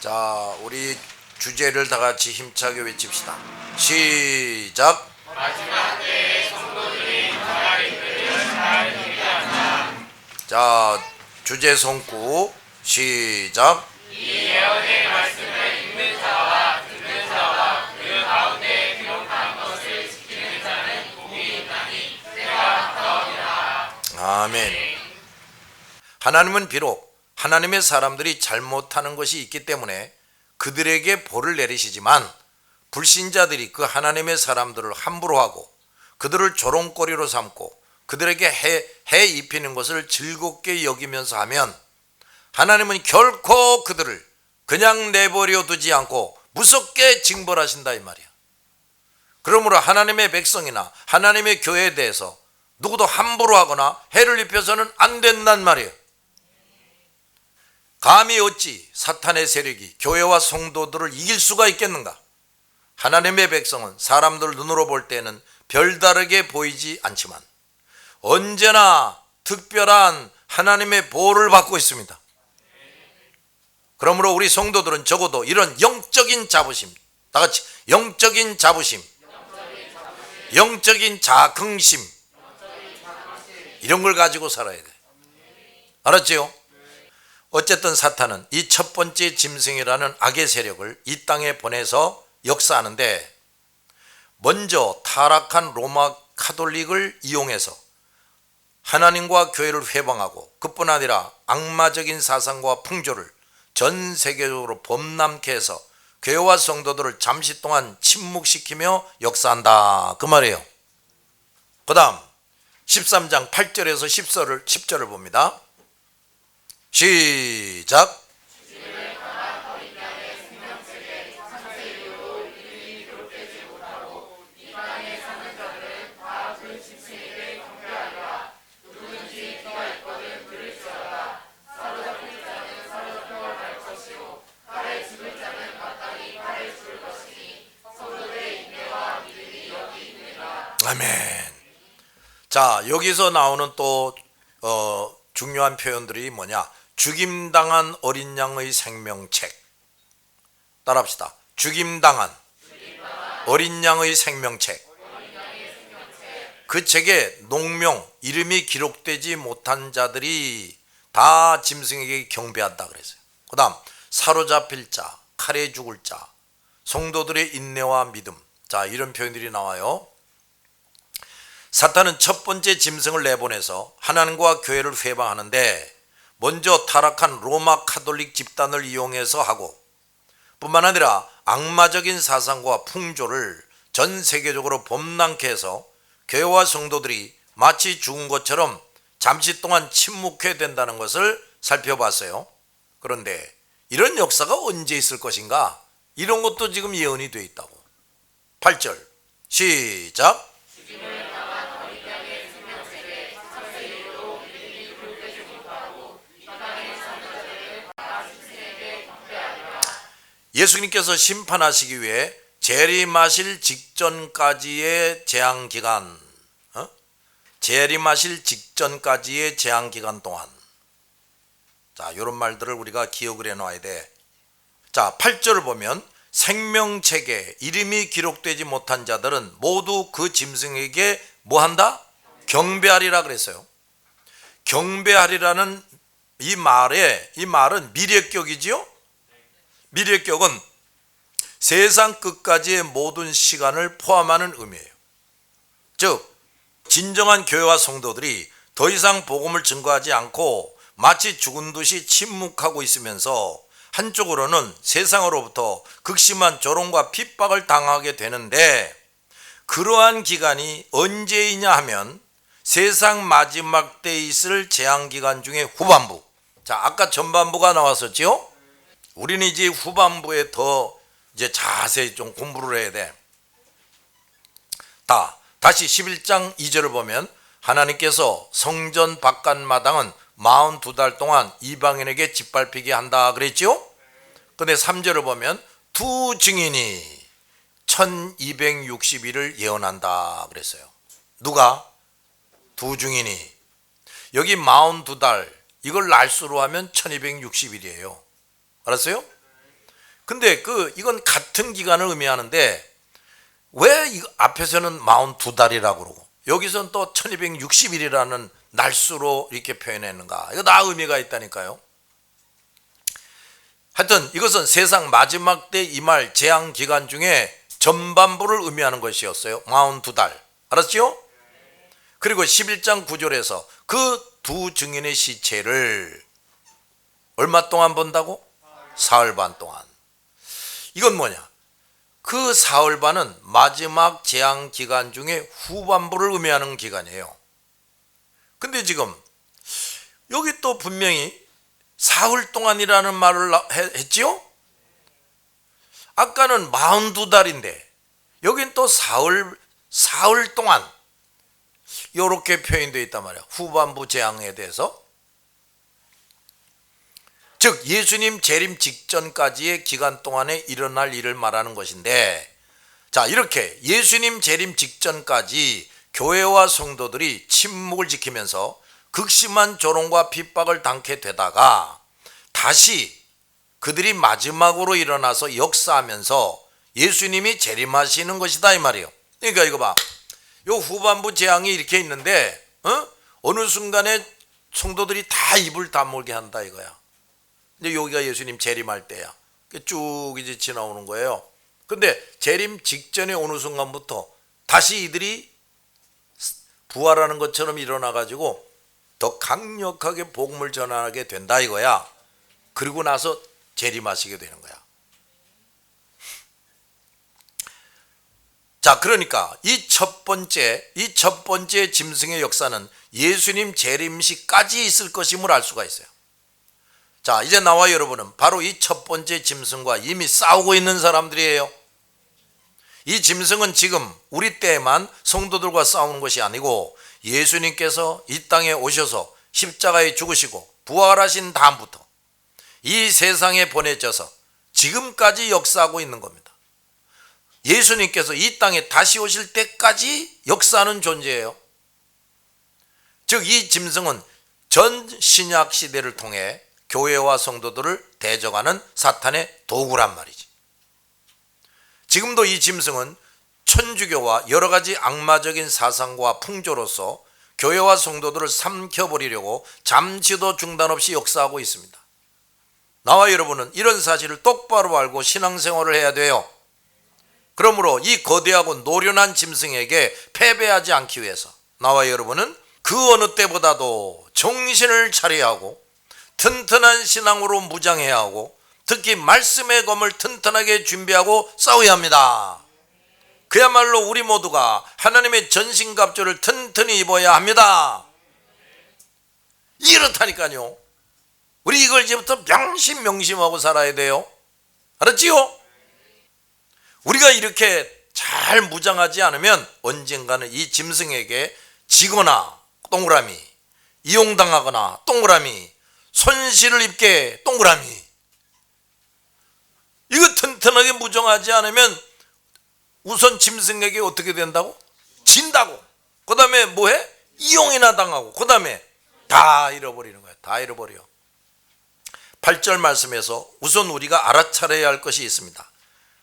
자, 우리 주제를 다 같이 힘차게 외칩시다. 시작. 마지막 때에 성도들이 자기들을 잘 대비한다. 자, 주제 성구 시작. 이 예언의 말씀을 읽는 자와 듣는 자와 그 가운데 기록한 것을 지키는 자는 복이 있나니 때가 가까우니라. 아멘. 하나님은 비록 하나님의 사람들이 잘못하는 것이 있기 때문에 그들에게 벌을 내리시지만 불신자들이 그 하나님의 사람들을 함부로 하고 그들을 조롱거리로 삼고 그들에게 해 입히는 것을 즐겁게 여기면서 하면 하나님은 결코 그들을 그냥 내버려 두지 않고 무섭게 징벌하신다 이 말이야. 그러므로 하나님의 백성이나 하나님의 교회에 대해서 누구도 함부로 하거나 해를 입혀서는 안 된단 말이에요. 감히 어찌 사탄의 세력이 교회와 성도들을 이길 수가 있겠는가? 하나님의 백성은 사람들 눈으로 볼 때는 별다르게 보이지 않지만 언제나 특별한 하나님의 보호를 받고 있습니다. 그러므로 우리 성도들은 적어도 이런 영적인 자부심, 다 같이 영적인 자부심, 영적인 자긍심, 이런 걸 가지고 살아야 돼. 알았지요? 어쨌든 사탄은 이 첫 번째 짐승이라는 악의 세력을 이 땅에 보내서 역사하는데 먼저 타락한 로마 카톨릭을 이용해서 하나님과 교회를 회방하고 그뿐 아니라 악마적인 사상과 풍조를 전 세계적으로 범람케 해서 교회와 성도들을 잠시 동안 침묵시키며 역사한다 그 말이에요. 그 다음 13장 8절에서 10절을 봅니다. 시작. 아멘. 자, 여기서 나오는 또 중요한 표현들이 뭐냐? 죽임당한 어린 양의 생명책. 따라합시다. 죽임당한 어린 양의 생명책. 그 책에 농명, 이름이 기록되지 못한 자들이 다 짐승에게 경배한다 그랬어요. 그 다음 사로잡힐 자, 칼에 죽을 자, 성도들의 인내와 믿음. 자, 이런 표현들이 나와요. 사탄은 첫 번째 짐승을 내보내서 하나님과 교회를 회방하는데 먼저 타락한 로마 카톨릭 집단을 이용해서 하고 뿐만 아니라 악마적인 사상과 풍조를 전 세계적으로 범람케 해서 교회와 성도들이 마치 죽은 것처럼 잠시 동안 침묵해야 된다는 것을 살펴봤어요. 그런데 이런 역사가 언제 있을 것인가? 이런 것도 지금 예언이 되어 있다고. 8절 시작. 예수님께서 심판하시기 위해 재림하실 직전까지의 재앙기간, 재림하실 직전까지의 재앙기간 동안, 자, 이런 말들을 우리가 기억을 해놔야 돼. 자, 8절을 보면 생명책에 이름이 기록되지 못한 자들은 모두 그 짐승에게 뭐한다? 경배하리라 그랬어요. 경배하리라는 이 말은 미래격이지요. 미래격은 세상 끝까지의 모든 시간을 포함하는 의미예요. 즉 진정한 교회와 성도들이 더 이상 복음을 증거하지 않고 마치 죽은 듯이 침묵하고 있으면서 한쪽으로는 세상으로부터 극심한 조롱과 핍박을 당하게 되는데 그러한 기간이 언제이냐 하면 세상 마지막 때에 있을 재앙기간 중에 후반부. 자, 아까 전반부가 나왔었죠. 우리는 이제 후반부에 더 이제 자세히 좀 공부를 해야 돼. 다시 11장 2절을 보면 하나님께서 성전 바깥마당은 42달 동안 이방인에게 짓밟히게 한다 그랬죠. 근데 3절을 보면 두 증인이 1260일을 예언한다 그랬어요. 누가? 두 증인이. 여기 42달 이걸 날수로 하면 1260일이에요. 알았어요? 근데 이건 같은 기간을 의미하는데 왜 이거 앞에서는 42달이라고 그러고 여기서는 또 1260일이라는 날수로 이렇게 표현했는가? 이거 다 의미가 있다니까요. 하여튼 이것은 세상 마지막 때 임할 재앙 기간 중에 전반부를 의미하는 것이었어요. 42달. 알았죠? 그리고 11장 9절에서 그 두 증인의 시체를 얼마 동안 본다고? 사흘 반 동안. 이건 뭐냐? 그 사흘 반은 마지막 재앙 기간 중에 후반부를 의미하는 기간이에요. 근데 지금 여기 또 분명히 사흘 동안이라는 말을 했지요? 아까는 42달인데 여긴 또 사흘 동안 이렇게 표현되어 있단 말이야. 후반부 재앙에 대해서. 즉 예수님 재림 직전까지의 기간 동안에 일어날 일을 말하는 것인데, 자, 이렇게 예수님 재림 직전까지 교회와 성도들이 침묵을 지키면서 극심한 조롱과 핍박을 당게 되다가 다시 그들이 마지막으로 일어나서 역사하면서 예수님이 재림하시는 것이다 이 말이에요. 그러니까 이거 봐. 요 후반부 재앙이 이렇게 있는데 어느 순간에 성도들이 다 입을 다물게 한다 이거야. 근데 여기가 예수님 재림할 때야. 쭉 이제 지나오는 거예요. 근데 재림 직전에 어느 순간부터 다시 이들이 부활하는 것처럼 일어나 가지고 더 강력하게 복음을 전하게 된다 이거야. 그리고 나서 재림하시게 되는 거야. 자, 그러니까 이 첫 번째 짐승의 역사는 예수님 재림시까지 있을 것임을 알 수가 있어요. 자, 이제 나와 여러분은 바로 이 첫 번째 짐승과 이미 싸우고 있는 사람들이에요. 이 짐승은 지금 우리 때에만 성도들과 싸우는 것이 아니고 예수님께서 이 땅에 오셔서 십자가에 죽으시고 부활하신 다음부터 이 세상에 보내져서 지금까지 역사하고 있는 겁니다. 예수님께서 이 땅에 다시 오실 때까지 역사하는 존재예요. 즉 이 짐승은 전 신약 시대를 통해 교회와 성도들을 대적하는 사탄의 도구란 말이지. 지금도 이 짐승은 천주교와 여러 가지 악마적인 사상과 풍조로서 교회와 성도들을 삼켜버리려고 잠시도 중단 없이 역사하고 있습니다. 나와 여러분은 이런 사실을 똑바로 알고 신앙생활을 해야 돼요. 그러므로 이 거대하고 노련한 짐승에게 패배하지 않기 위해서 나와 여러분은 그 어느 때보다도 정신을 차려야 하고 튼튼한 신앙으로 무장해야 하고 특히 말씀의 검을 튼튼하게 준비하고 싸워야 합니다. 그야말로 우리 모두가 하나님의 전신갑주를 튼튼히 입어야 합니다. 이렇다니까요. 우리 이걸 이제부터 명심하고 살아야 돼요. 알았지요? 우리가 이렇게 잘 무장하지 않으면 언젠가는 이 짐승에게 지거나 동그라미, 이용당하거나 동그라미, 손실을 입게 동그라미. 이거 튼튼하게 무장하지 않으면 우선 짐승에게 어떻게 된다고? 진다고. 그 다음에 뭐해? 이용이나 당하고 그 다음에 다 잃어버리는 거야. 다 잃어버려. 8절 말씀에서 우선 우리가 알아차려야 할 것이 있습니다.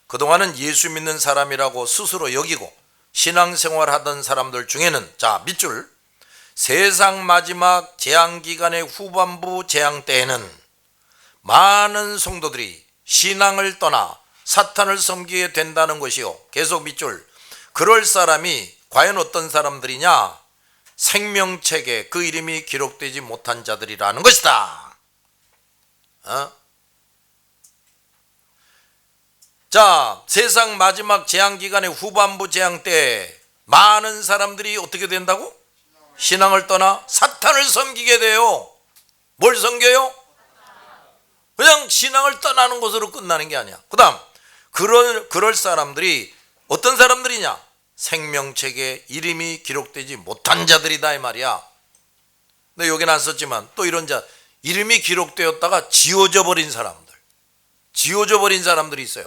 그동안은 예수 믿는 사람이라고 스스로 여기고 신앙생활하던 사람들 중에는, 자, 밑줄, 세상 마지막 재앙기간의 후반부 재앙 때에는 많은 성도들이 신앙을 떠나 사탄을 섬기게 된다는 것이요. 계속 밑줄, 그럴 사람이 과연 어떤 사람들이냐? 생명책에 그 이름이 기록되지 못한 자들이라는 것이다. 자, 세상 마지막 재앙기간의 후반부 재앙 때 많은 사람들이 어떻게 된다고? 신앙을 떠나 사탄을 섬기게 돼요. 뭘 섬겨요? 그냥 신앙을 떠나는 것으로 끝나는 게 아니야. 그 다음, 그럴 사람들이 어떤 사람들이냐? 생명책에 이름이 기록되지 못한 자들이다 이 말이야. 근데 여기는 안 썼지만 또 이런 자, 이름이 기록되었다가 지워져 버린 사람들이 있어요.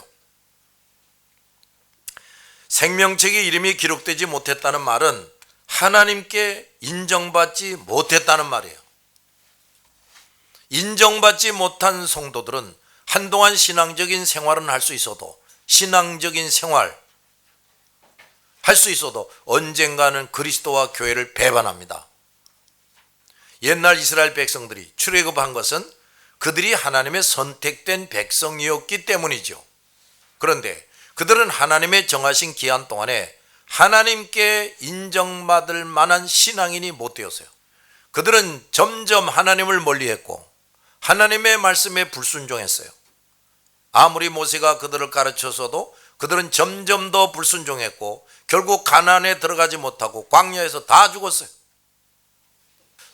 생명책에 이름이 기록되지 못했다는 말은 하나님께 인정받지 못했다는 말이에요. 인정받지 못한 성도들은 한동안 신앙적인 생활은 할 수 있어도, 신앙적인 생활 할 수 있어도 언젠가는 그리스도와 교회를 배반합니다. 옛날 이스라엘 백성들이 출애굽한 것은 그들이 하나님의 선택된 백성이었기 때문이죠. 그런데 그들은 하나님의 정하신 기한 동안에 하나님께 인정받을 만한 신앙인이 못 되었어요. 그들은 점점 하나님을 멀리했고 하나님의 말씀에 불순종했어요. 아무리 모세가 그들을 가르쳐서도 그들은 점점 더 불순종했고 결국 가나안에 들어가지 못하고 광야에서 다 죽었어요.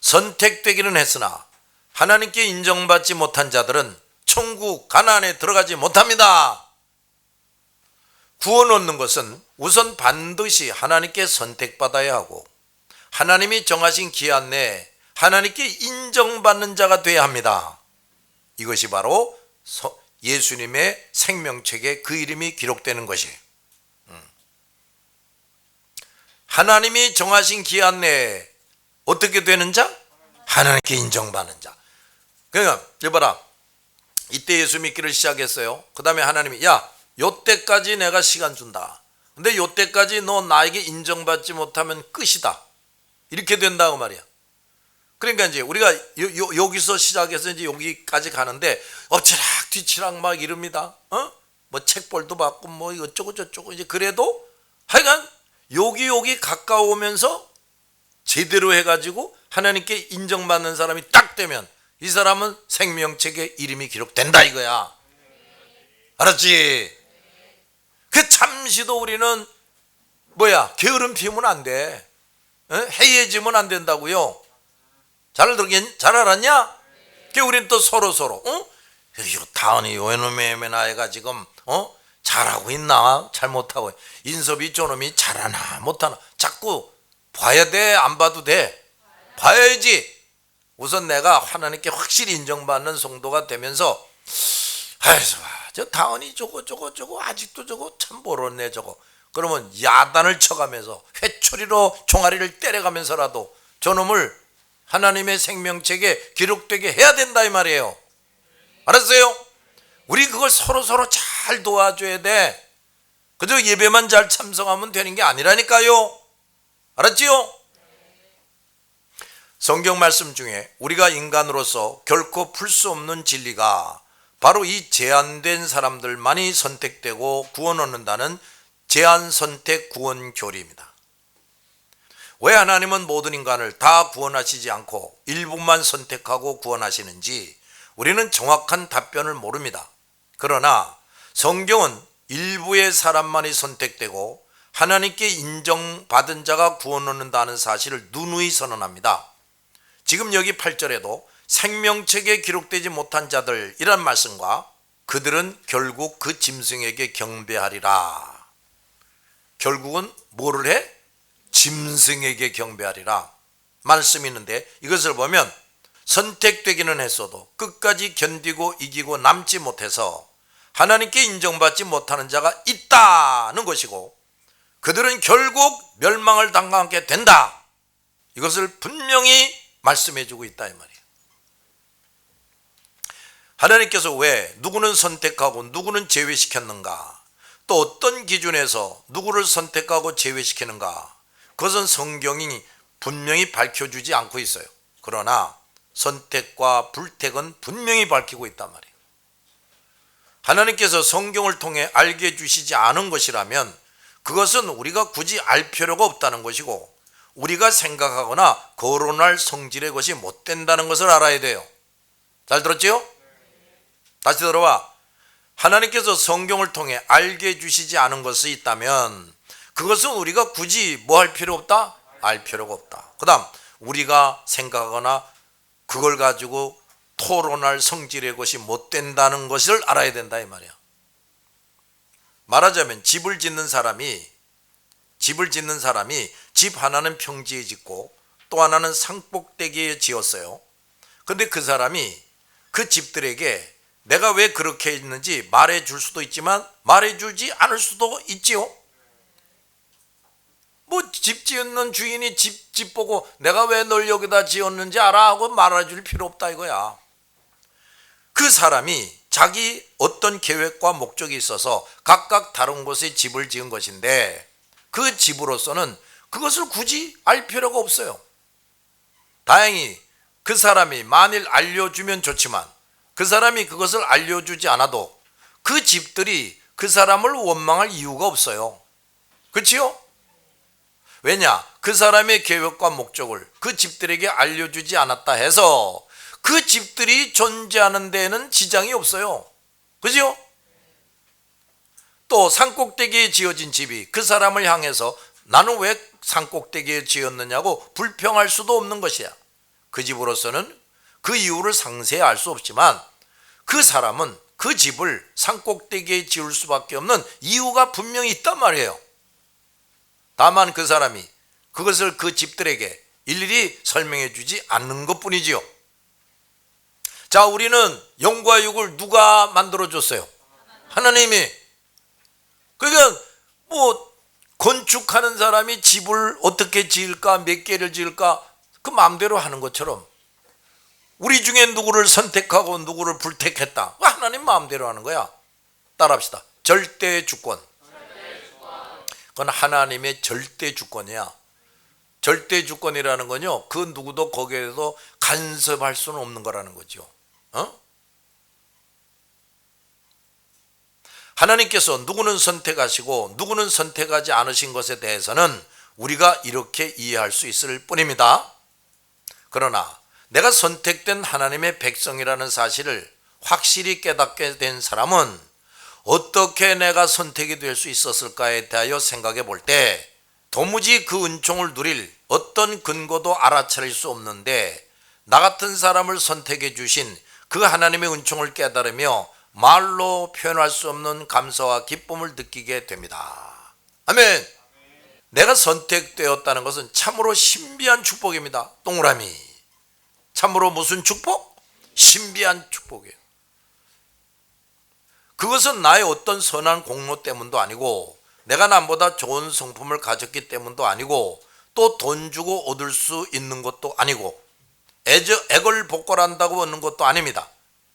선택되기는 했으나 하나님께 인정받지 못한 자들은 천국 가나안에 들어가지 못합니다. 구원 얻는 것은 우선 반드시 하나님께 선택받아야 하고 하나님이 정하신 기한 내에 하나님께 인정받는 자가 되어야 합니다. 이것이 바로 예수님의 생명책에 그 이름이 기록되는 것이에요. 하나님이 정하신 기한 내에 어떻게 되는 자? 하나님께 인정받는 자. 그러니까 여봐라, 이때 예수 믿기를 시작했어요. 그 다음에 하나님이 요때까지 내가 시간 준다. 근데 요때까지 너 나에게 인정받지 못하면 끝이다. 이렇게 된다고 말이야. 그러니까 이제 우리가 여기서 시작해서 이제 여기까지 가는데 엎치락 뒤치락 막 이럽니다. 뭐 책벌도 받고 뭐 어쩌고 저쩌고 이제 그래도 하여간 여기 가까우면서 제대로 해가지고 하나님께 인정받는 사람이 딱 되면 이 사람은 생명책에 이름이 기록된다 이거야. 알았지? 그 잠시도 우리는 게으름 피우면 안 돼. 해이해지면 안 된다고요. 잘 알았냐? 그 우리는 또 서로 요 다은이 요놈의 나이가 지금 잘하고 있나 잘못하고, 인섭이 저놈이 잘하나 못하나 자꾸 봐야 돼? 안 봐도 돼? 봐야지. 우선 내가 하나님께 확실히 인정받는 성도가 되면서 저 다은이 저거 아직도 저거 참 모르네 저거. 그러면 야단을 쳐가면서 회초리로 종아리를 때려가면서라도 저놈을 하나님의 생명책에 기록되게 해야 된다 이 말이에요. 알았어요? 우리 그걸 서로 잘 도와줘야 돼. 그저 예배만 잘 참석하면 되는 게 아니라니까요. 알았지요? 성경 말씀 중에 우리가 인간으로서 결코 풀 수 없는 진리가 바로 이 제한된 사람들만이 선택되고 구원 얻는다는 제한 선택 구원 교리입니다. 왜 하나님은 모든 인간을 다 구원하시지 않고 일부만 선택하고 구원하시는지 우리는 정확한 답변을 모릅니다. 그러나 성경은 일부의 사람만이 선택되고 하나님께 인정받은 자가 구원 얻는다는 사실을 누누이 선언합니다. 지금 여기 8절에도 생명책에 기록되지 못한 자들이란 말씀과 그들은 결국 그 짐승에게 경배하리라. 결국은 뭐를 해? 짐승에게 경배하리라 말씀이 있는데, 이것을 보면 선택되기는 했어도 끝까지 견디고 이기고 남지 못해서 하나님께 인정받지 못하는 자가 있다는 것이고 그들은 결국 멸망을 당하게 된다. 이것을 분명히 말씀해 주고 있다 이 말이에요. 하나님께서 왜 누구는 선택하고 누구는 제외시켰는가, 또 어떤 기준에서 누구를 선택하고 제외시키는가, 그것은 성경이 분명히 밝혀주지 않고 있어요. 그러나 선택과 불택은 분명히 밝히고 있단 말이에요. 하나님께서 성경을 통해 알게 해주시지 않은 것이라면 그것은 우리가 굳이 알 필요가 없다는 것이고 우리가 생각하거나 거론할 성질의 것이 못 된다는 것을 알아야 돼요. 잘 들었지요? 다시 들어봐. 하나님께서 성경을 통해 알게 해주시지 않은 것이 있다면 그것은 우리가 굳이 뭐 할 필요 없다? 알 필요가 없다. 그 다음 우리가 생각하거나 그걸 가지고 토론할 성질의 것이 못 된다는 것을 알아야 된다 이 말이야. 말하자면 집을 짓는 사람이 집 하나는 평지에 짓고 또 하나는 산꼭대기에 지었어요. 근데 그 사람이 그 집들에게 내가 왜 그렇게 했는지 말해줄 수도 있지만 말해주지 않을 수도 있지요. 뭐 집 지었는 주인이 집 보고 내가 왜 널 여기다 지었는지 알아 하고 말해줄 필요 없다 이거야. 그 사람이 자기 어떤 계획과 목적이 있어서 각각 다른 곳에 집을 지은 것인데 그 집으로서는 그것을 굳이 알 필요가 없어요. 다행히 그 사람이 만일 알려주면 좋지만 그 사람이 그것을 알려주지 않아도 그 집들이 그 사람을 원망할 이유가 없어요. 그렇지요? 왜냐? 그 사람의 계획과 목적을 그 집들에게 알려주지 않았다 해서 그 집들이 존재하는 데에는 지장이 없어요. 그죠? 또 산꼭대기에 지어진 집이 그 사람을 향해서 나는 왜 산꼭대기에 지었느냐고 불평할 수도 없는 것이야. 그 집으로서는 그 이유를 상세히 알 수 없지만 그 사람은 그 집을 산꼭대기에 지을 수밖에 없는 이유가 분명히 있단 말이에요. 다만 그 사람이 그것을 그 집들에게 일일이 설명해 주지 않는 것뿐이지요. 자, 우리는 영과 육을 누가 만들어줬어요? 하나님이. 그러니까 뭐 건축하는 사람이 집을 어떻게 지을까, 몇 개를 지을까 그 마음대로 하는 것처럼 우리 중에 누구를 선택하고 누구를 불택했다, 하나님 마음대로 하는 거야. 따라합시다. 절대 주권. 그건 하나님의 절대 주권이야. 절대 주권이라는 건요, 그 누구도 거기에서 간섭할 수는 없는 거라는 거죠. 하나님께서 누구는 선택하시고 누구는 선택하지 않으신 것에 대해서는 우리가 이렇게 이해할 수 있을 뿐입니다. 그러나 내가 선택된 하나님의 백성이라는 사실을 확실히 깨닫게 된 사람은 어떻게 내가 선택이 될 수 있었을까에 대하여 생각해 볼 때 도무지 그 은총을 누릴 어떤 근거도 알아차릴 수 없는데 나 같은 사람을 선택해 주신 그 하나님의 은총을 깨달으며 말로 표현할 수 없는 감사와 기쁨을 느끼게 됩니다. 아멘. 내가 선택되었다는 것은 참으로 신비한 축복입니다. 동그라미. 참으로 무슨 축복? 신비한 축복이에요. 그것은 나의 어떤 선한 공로 때문도 아니고 내가 남보다 좋은 성품을 가졌기 때문도 아니고 또 돈 주고 얻을 수 있는 것도 아니고 액을 복걸한다고 얻는 것도 아닙니다.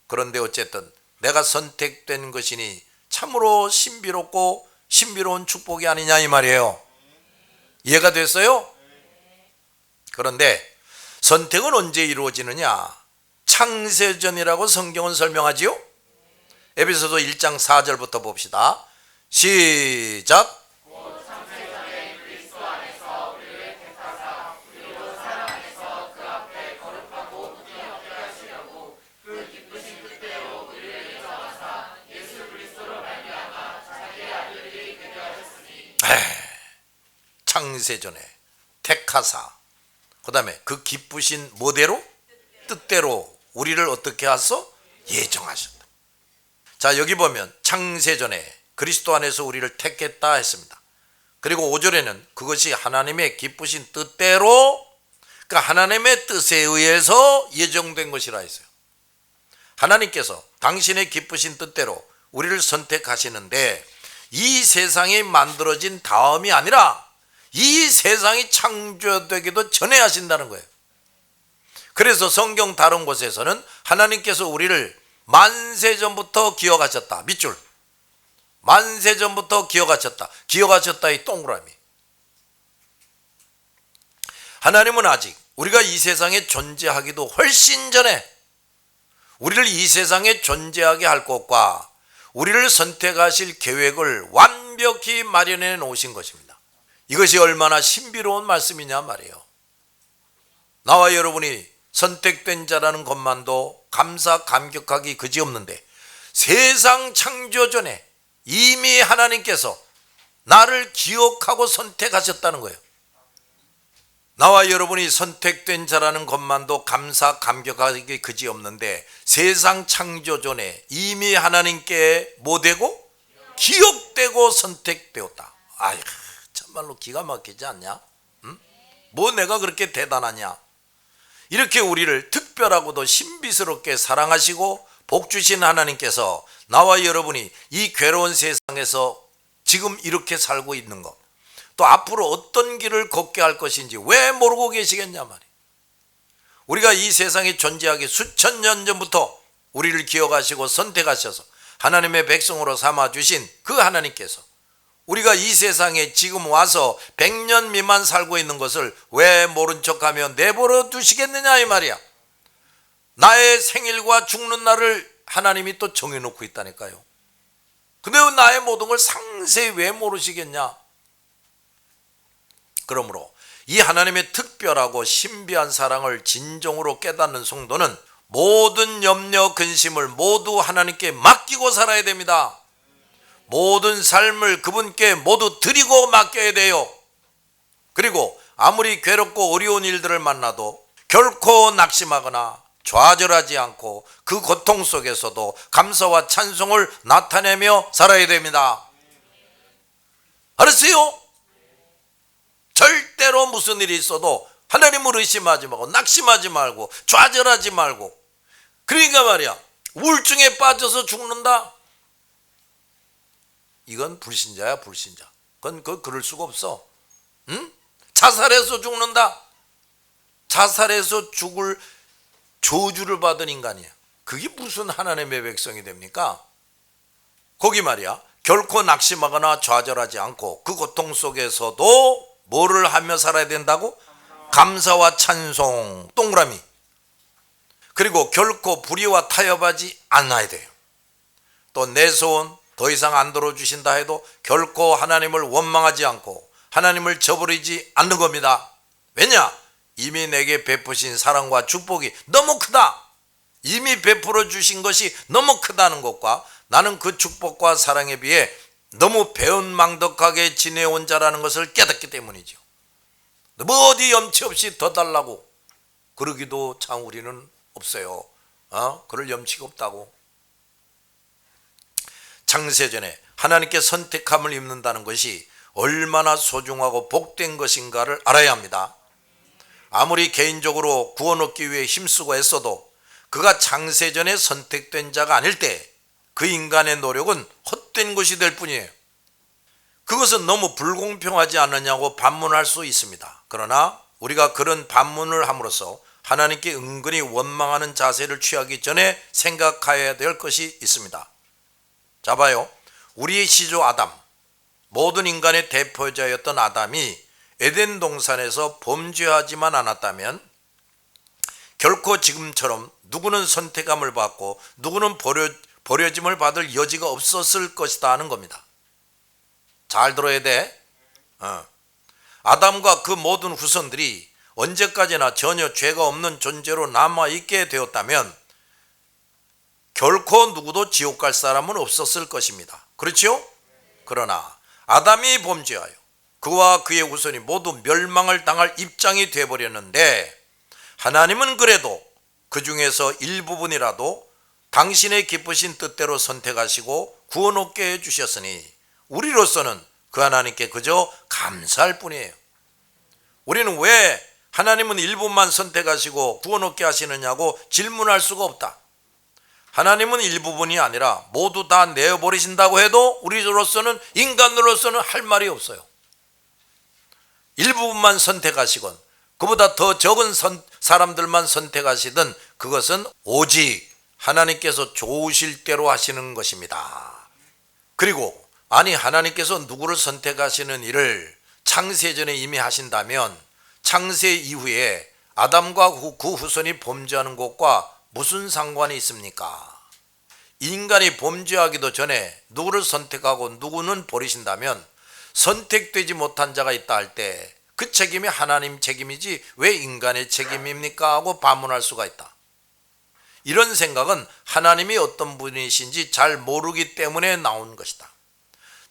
그런데 어쨌든 내가 선택된 것이니 참으로 신비롭고 신비로운 축복이 아니냐 이 말이에요. 이해가 됐어요? 그런데 선택은 언제 이루어지느냐? 창세전이라고 성경은 설명하지요? 에베소서 1장 4절부터 봅시다. 시작. 창세전에 택하사 그 다음에 그 기쁘신 뭐대로? 뜻대로 우리를 어떻게 하소? 예정하셨다. 자, 여기 보면 창세전에 그리스도 안에서 우리를 택했다 했습니다. 그리고 5절에는 그것이 하나님의 기쁘신 뜻대로, 그러니까 하나님의 뜻에 의해서 예정된 것이라 했어요. 하나님께서 당신의 기쁘신 뜻대로 우리를 선택하시는데 이 세상이 만들어진 다음이 아니라 이 세상이 창조되기도 전에 하신다는 거예요. 그래서 성경 다른 곳에서는 하나님께서 우리를 만세전부터 기억하셨다. 밑줄. 만세전부터 기억하셨다. 기억하셨다 이 동그라미. 하나님은 아직 우리가 이 세상에 존재하기도 훨씬 전에 우리를 이 세상에 존재하게 할 것과 우리를 선택하실 계획을 완벽히 마련해 놓으신 것입니다. 이것이 얼마나 신비로운 말씀이냐 말이에요. 나와 여러분이 선택된 자라는 것만도 감사 감격하기 그지없는데 세상 창조 전에 이미 하나님께서 나를 기억하고 선택하셨다는 거예요. 나와 여러분이 선택된 자라는 것만도 감사 감격하기 그지없는데 세상 창조 전에 이미 하나님께 뭐 되고? 기억되고 선택되었다. 아이, 참말로 기가 막히지 않냐? 응? 뭐 내가 그렇게 대단하냐? 이렇게 우리를 특별하고도 신비스럽게 사랑하시고 복 주신 하나님께서 나와 여러분이 이 괴로운 세상에서 지금 이렇게 살고 있는 것, 또 앞으로 어떤 길을 걷게 할 것인지 왜 모르고 계시겠냐 말이에요. 우리가 이 세상에 존재하기 수천 년 전부터 우리를 기억하시고 선택하셔서 하나님의 백성으로 삼아주신 그 하나님께서 우리가 이 세상에 지금 와서 100년 미만 살고 있는 것을 왜 모른 척하며 내버려 두시겠느냐 이 말이야. 나의 생일과 죽는 날을 하나님이 또 정해놓고 있다니까요. 근데 나의 모든 걸 상세히 왜 모르시겠냐. 그러므로 이 하나님의 특별하고 신비한 사랑을 진정으로 깨닫는 성도는 모든 염려 근심을 모두 하나님께 맡기고 살아야 됩니다. 모든 삶을 그분께 모두 드리고 맡겨야 돼요. 그리고 아무리 괴롭고 어려운 일들을 만나도 결코 낙심하거나 좌절하지 않고 그 고통 속에서도 감사와 찬송을 나타내며 살아야 됩니다. 알았어요? 절대로 무슨 일이 있어도 하나님을 의심하지 말고 낙심하지 말고 좌절하지 말고. 그러니까 말이야, 우울증에 빠져서 죽는다? 이건 불신자야, 불신자. 그건 그럴 수가 없어. 응? 자살해서 죽는다? 자살해서 죽을 저주를 받은 인간이야. 그게 무슨 하나님의 백성이 됩니까? 거기 말이야, 결코 낙심하거나 좌절하지 않고 그 고통 속에서도 뭐를 하며 살아야 된다고? 감사와 찬송, 동그라미. 그리고 결코 불의와 타협하지 않아야 돼요. 또 내 소원 더 이상 안 들어주신다 해도 결코 하나님을 원망하지 않고 하나님을 저버리지 않는 겁니다. 왜냐? 이미 내게 베푸신 사랑과 축복이 너무 크다. 이미 베풀어 주신 것이 너무 크다는 것과 나는 그 축복과 사랑에 비해 너무 배은망덕하게 지내온 자라는 것을 깨닫기 때문이죠. 뭐 어디 염치 없이 더 달라고 그러기도 참 우리는 없어요. 그럴 염치가 없다고. 창세전에 하나님께 선택함을 입는다는 것이 얼마나 소중하고 복된 것인가를 알아야 합니다. 아무리 개인적으로 구원 얻기 위해 힘쓰고 애써도 그가 창세전에 선택된 자가 아닐 때 그 인간의 노력은 헛된 것이 될 뿐이에요. 그것은 너무 불공평하지 않느냐고 반문할 수 있습니다. 그러나 우리가 그런 반문을 함으로써 하나님께 은근히 원망하는 자세를 취하기 전에 생각해야 될 것이 있습니다. 자 봐요. 우리의 시조 아담, 모든 인간의 대표자였던 아담이 에덴 동산에서 범죄하지만 않았다면 결코 지금처럼 누구는 선택함을 받고 누구는 버려짐을 받을 여지가 없었을 것이다 하는 겁니다. 잘 들어야 돼. 아담과 그 모든 후손들이 언제까지나 전혀 죄가 없는 존재로 남아있게 되었다면 결코 누구도 지옥 갈 사람은 없었을 것입니다. 그렇죠? 그러나 아담이 범죄하여 그와 그의 후손이 모두 멸망을 당할 입장이 되어버렸는데 하나님은 그래도 그 중에서 일부분이라도 당신의 기쁘신 뜻대로 선택하시고 구원 얻게 해주셨으니 우리로서는 그 하나님께 그저 감사할 뿐이에요. 우리는 왜 하나님은 일부만 선택하시고 구원 얻게 하시느냐고 질문할 수가 없다. 하나님은 일부분이 아니라 모두 다 내어버리신다고 해도 우리로서는, 인간으로서는 할 말이 없어요. 일부분만 선택하시건 그보다 더 적은 사람들만 선택하시든 그것은 오직 하나님께서 좋으실 대로 하시는 것입니다. 그리고 하나님께서 누구를 선택하시는 일을 창세전에 이미 하신다면 창세 이후에 아담과 그 후손이 범죄하는 것과 무슨 상관이 있습니까? 인간이 범죄하기도 전에 누구를 선택하고 누구는 버리신다면 선택되지 못한 자가 있다 할 때 그 책임이 하나님 책임이지 왜 인간의 책임입니까? 하고 반문할 수가 있다. 이런 생각은 하나님이 어떤 분이신지 잘 모르기 때문에 나온 것이다.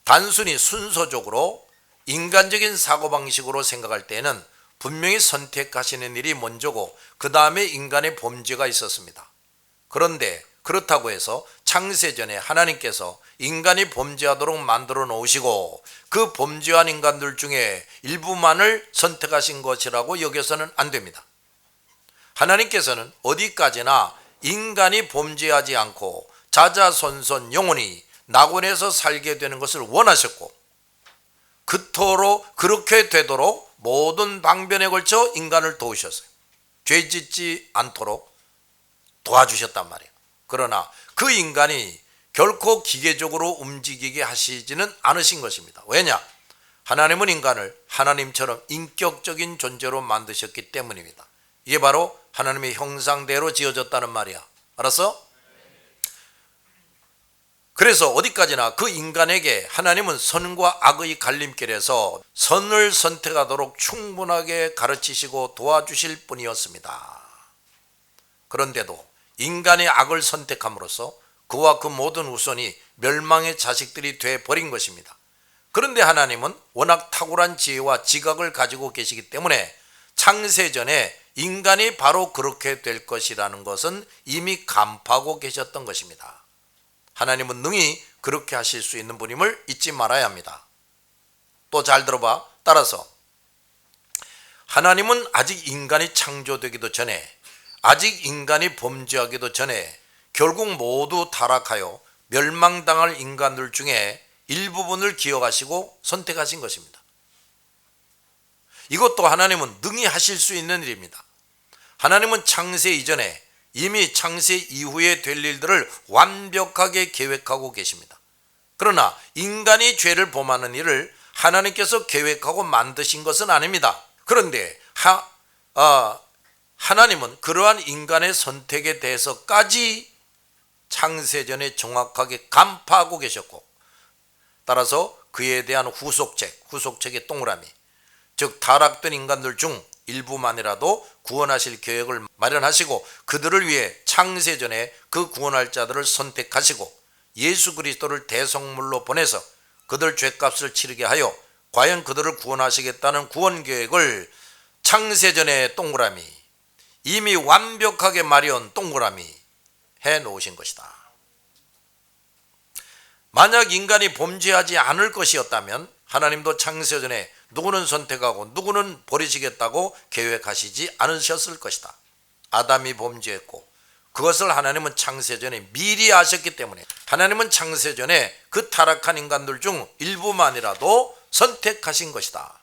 단순히 순서적으로 인간적인 사고방식으로 생각할 때는 분명히 선택하시는 일이 먼저고 그 다음에 인간의 범죄가 있었습니다. 그런데 그렇다고 해서 창세전에 하나님께서 인간이 범죄하도록 만들어 놓으시고 그 범죄한 인간들 중에 일부만을 선택하신 것이라고 여겨서는 안 됩니다. 하나님께서는 어디까지나 인간이 범죄하지 않고 자자손손 영원히 낙원에서 살게 되는 것을 원하셨고 그토록 그렇게 되도록 모든 방변에 걸쳐 인간을 도우셨어요. 죄 짓지 않도록 도와주셨단 말이에요. 그러나 그 인간이 결코 기계적으로 움직이게 하시지는 않으신 것입니다. 왜냐? 하나님은 인간을 하나님처럼 인격적인 존재로 만드셨기 때문입니다. 이게 바로 하나님의 형상대로 지어졌다는 말이야. 알았어? 그래서 어디까지나 그 인간에게 하나님은 선과 악의 갈림길에서 선을 선택하도록 충분하게 가르치시고 도와주실 뿐이었습니다. 그런데도 인간이 악을 선택함으로써 그와 그 모든 후손이 멸망의 자식들이 되어버린 것입니다. 그런데 하나님은 워낙 탁월한 지혜와 지각을 가지고 계시기 때문에 창세전에 인간이 바로 그렇게 될 것이라는 것은 이미 간파하고 계셨던 것입니다. 하나님은 능히 그렇게 하실 수 있는 분임을 잊지 말아야 합니다. 또 잘 들어봐. 따라서 하나님은 아직 인간이 창조되기도 전에, 아직 인간이 범죄하기도 전에 결국 모두 타락하여 멸망당할 인간들 중에 일부분을 기억하시고 선택하신 것입니다. 이것도 하나님은 능히 하실 수 있는 일입니다. 하나님은 창세 이전에 이미 창세 이후에 될 일들을 완벽하게 계획하고 계십니다. 그러나 인간이 죄를 범하는 일을 하나님께서 계획하고 만드신 것은 아닙니다. 그런데 하나님은 그러한 인간의 선택에 대해서까지 창세전에 정확하게 간파하고 계셨고, 따라서 그에 대한 후속책의 동그라미, 즉 타락된 인간들 중 일부만이라도 구원하실 계획을 마련하시고 그들을 위해 창세전에 그 구원할 자들을 선택하시고 예수 그리스도를 대성물로 보내서 그들 죄값을 치르게 하여 과연 그들을 구원하시겠다는 구원 계획을 창세전에 동그라미, 이미 완벽하게 마련 동그라미 해 놓으신 것이다. 만약 인간이 범죄하지 않을 것이었다면 하나님도 창세전에 누구는 선택하고 누구는 버리시겠다고 계획하시지 않으셨을 것이다. 아담이 범죄했고 그것을 하나님은 창세전에 미리 아셨기 때문에 하나님은 창세전에 그 타락한 인간들 중 일부만이라도 선택하신 것이다.